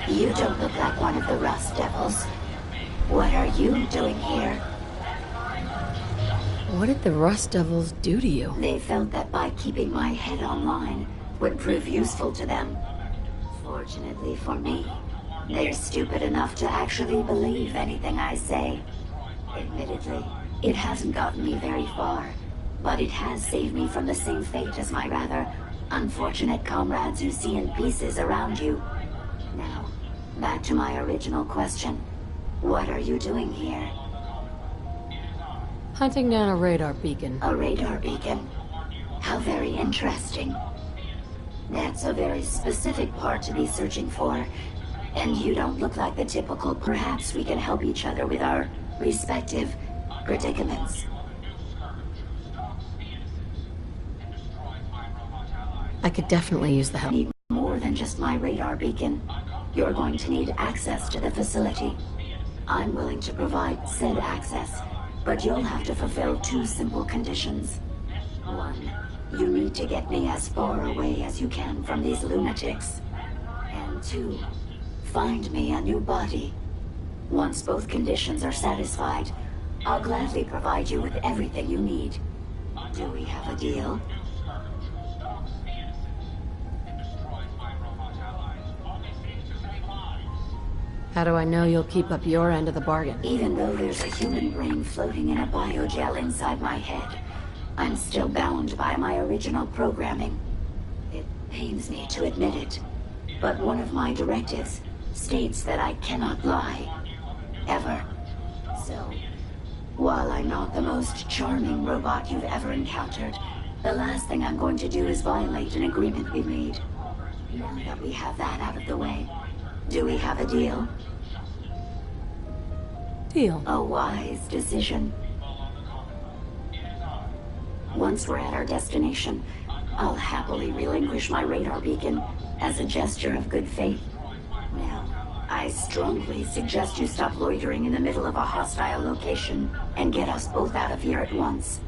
You don't look like one of the Rust Devils. What are you doing here? What did the Rust Devils do to you? They felt that by keeping my head online would prove useful to them. Fortunately for me, they're stupid enough to actually believe anything I say. Admittedly, it hasn't gotten me very far, but it has saved me from the same fate as my rather unfortunate comrades you see in pieces around you. Now, back to my original question. What are you doing here? Hunting down a radar beacon. A radar beacon? How very interesting. That's a very specific part to be searching for. And you don't look like the typical. Perhaps we can help each other with our respective predicaments. I could definitely use the help. Need more than just my radar beacon. You're going to need access to the facility. I'm willing to provide said access, but you'll have to fulfill two simple conditions. One, you need to get me as far away as you can from these lunatics. And two, find me a new body. Once both conditions are satisfied, I'll gladly provide you with everything you need. Do we have a deal? How do I know you'll keep up your end of the bargain? Even though there's a human brain floating in a biogel inside my head, I'm still bound by my original programming. It pains me to admit it, but one of my directives states that I cannot lie. Ever. So, while I'm not the most charming robot you've ever encountered, the last thing I'm going to do is violate an agreement we made. Now that we have that out of the way, do we have a deal? Deal. A wise decision. Once we're at our destination, I'll happily relinquish my radar beacon as a gesture of good faith. Now, I strongly suggest you stop loitering in the middle of a hostile location and get us both out of here at once.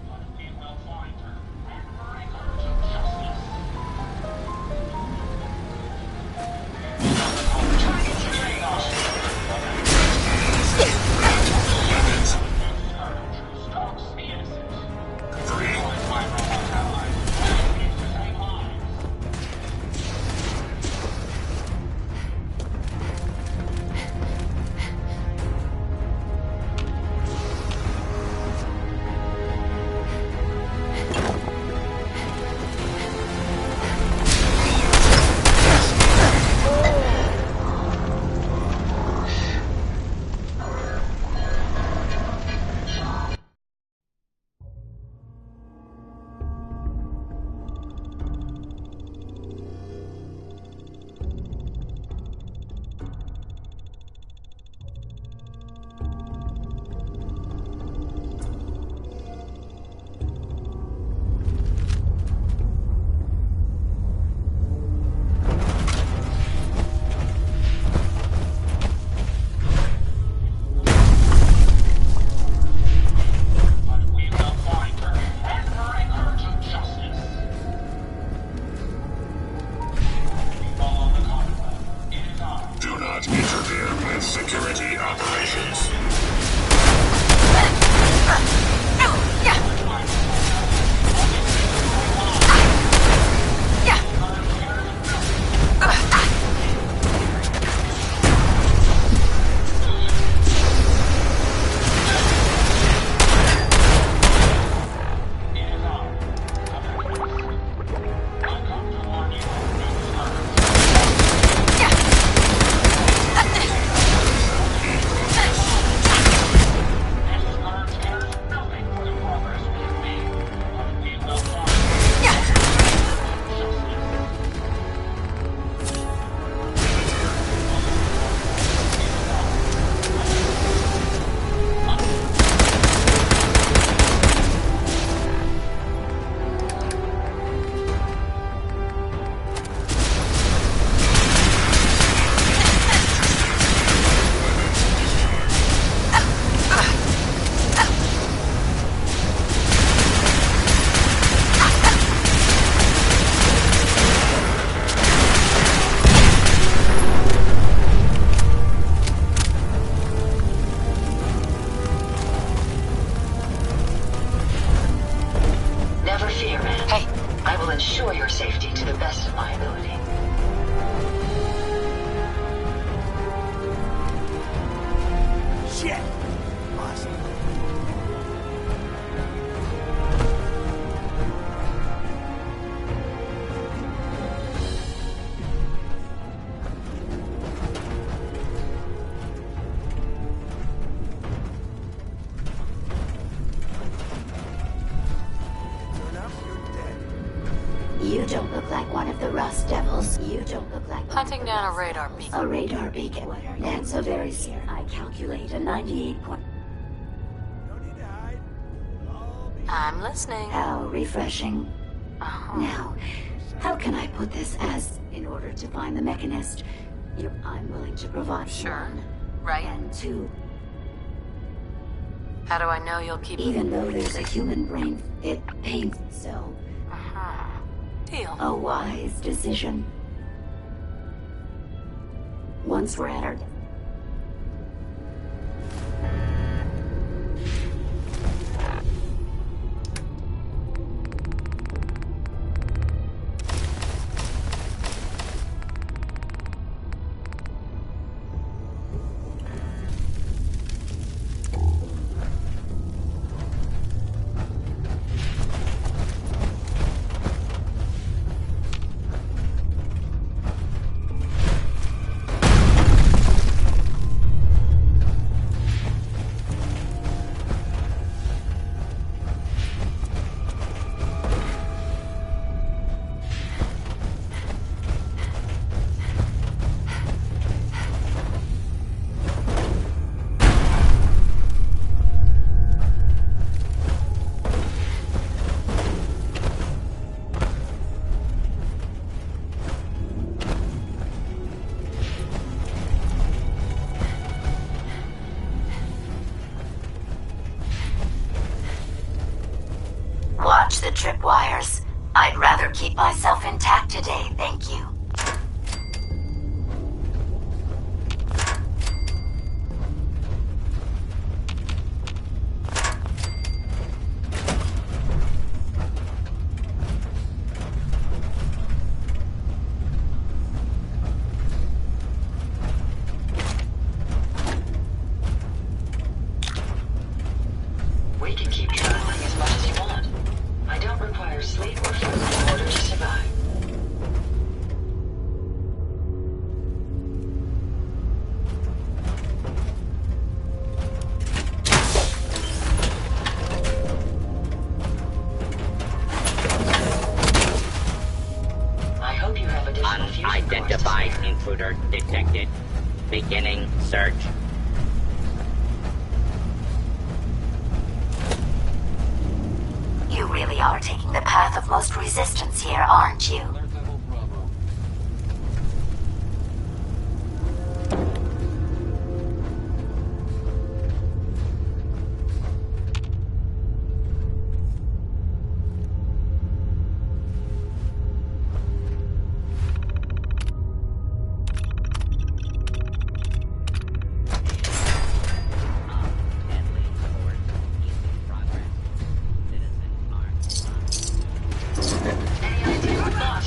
look like Hunting down a radar beacon. a radar beacon. That's a very I calculate a 98 point. I'm listening. How refreshing. Uh-huh. Now, how can I put this as in order to find the mechanist? I'm willing to provide Sure. one. Right. And two, How do I know you'll keep... even though there's a human brain, it pains so. Uh-huh. Deal. A wise decision. Once we're at our... Watch the tripwires. I'd rather keep myself intact today, thank you. We can keep traveling as much as you want. I don't require sleep or food in order to survive. I hope you have additional fusion cores to Unidentified spare. intruder detected. Beginning search. You really are taking the path of most resistance here, aren't you? Deadly force in progress. Citizen armed. Any idea what boss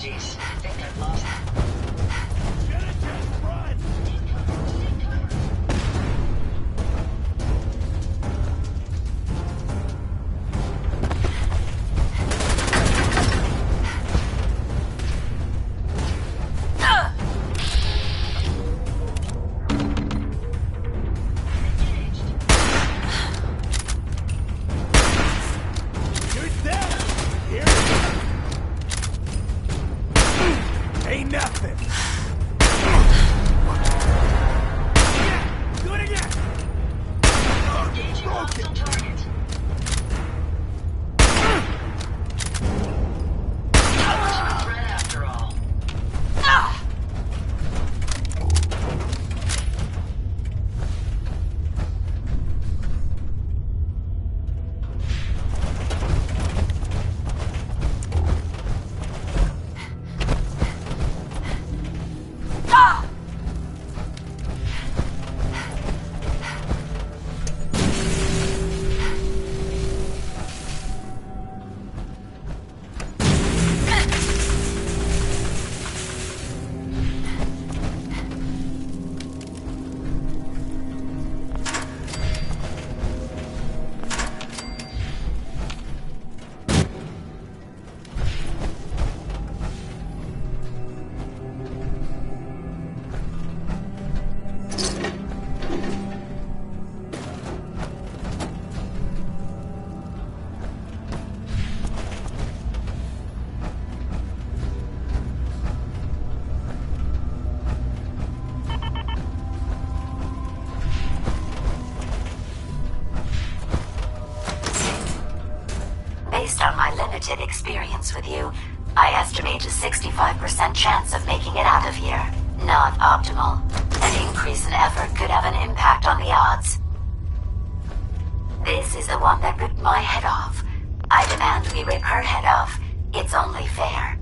Apologies. I think I've lost them. Ain't nothing. Do it again. Engaging hostile target. Not much of a threat after all. Based on my limited experience with you, I estimate a 65% chance of making it out of here. Not optimal. An increase in effort could have an impact on the odds. This is the one that ripped my head off. I demand we rip her head off. It's only fair.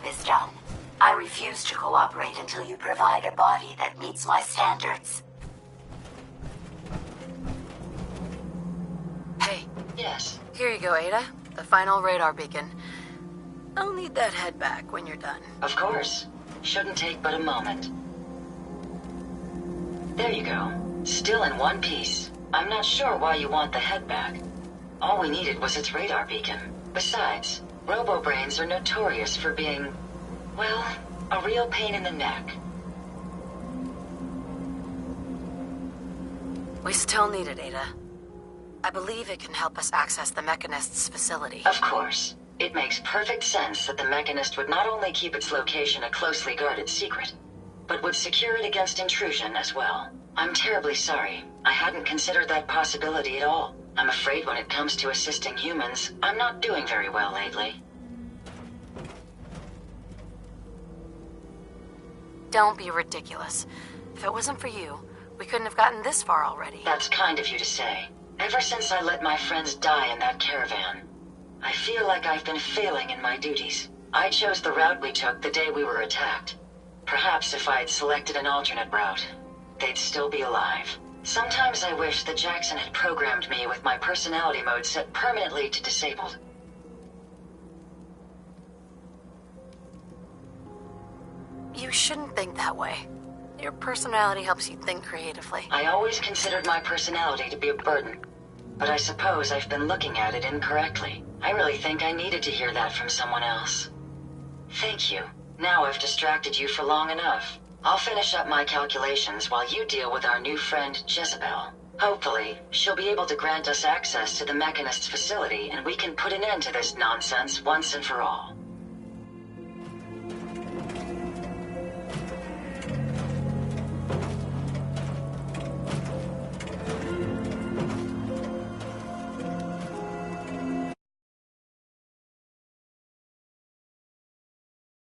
is done. I refuse to cooperate until you provide a body that meets my standards. Hey, Yes. here you go, Ada. The final radar beacon. I'll need that head back when you're done. Of course. Shouldn't take but a moment. There you go. Still in one piece. I'm not sure why you want the head back. All we needed was its radar beacon. Besides, robo-brains are notorious for being, well, a real pain in the neck. We still need it, Ada. I believe it can help us access the Mechanist's facility. Of course. It makes perfect sense that the Mechanist would not only keep its location a closely guarded secret, but would secure it against intrusion as well. I'm terribly sorry. I hadn't considered that possibility at all. I'm afraid when it comes to assisting humans, I'm not doing very well lately. Don't be ridiculous. If it wasn't for you, we couldn't have gotten this far already. That's kind of you to say. Ever since I let my friends die in that caravan, I feel like I've been failing in my duties. I chose the route we took the day we were attacked. Perhaps if I'd selected an alternate route, they'd still be alive. Sometimes I wish that Jackson had programmed me with my personality mode set permanently to disabled. You shouldn't think that way. Your personality helps you think creatively. I always considered my personality to be a burden, but I suppose I've been looking at it incorrectly. I really think I needed to hear that from someone else. Thank you. Now I've distracted you for long enough. I'll finish up my calculations while you deal with our new friend, Jezebel. Hopefully, she'll be able to grant us access to the Mechanist's facility and we can put an end to this nonsense once and for all.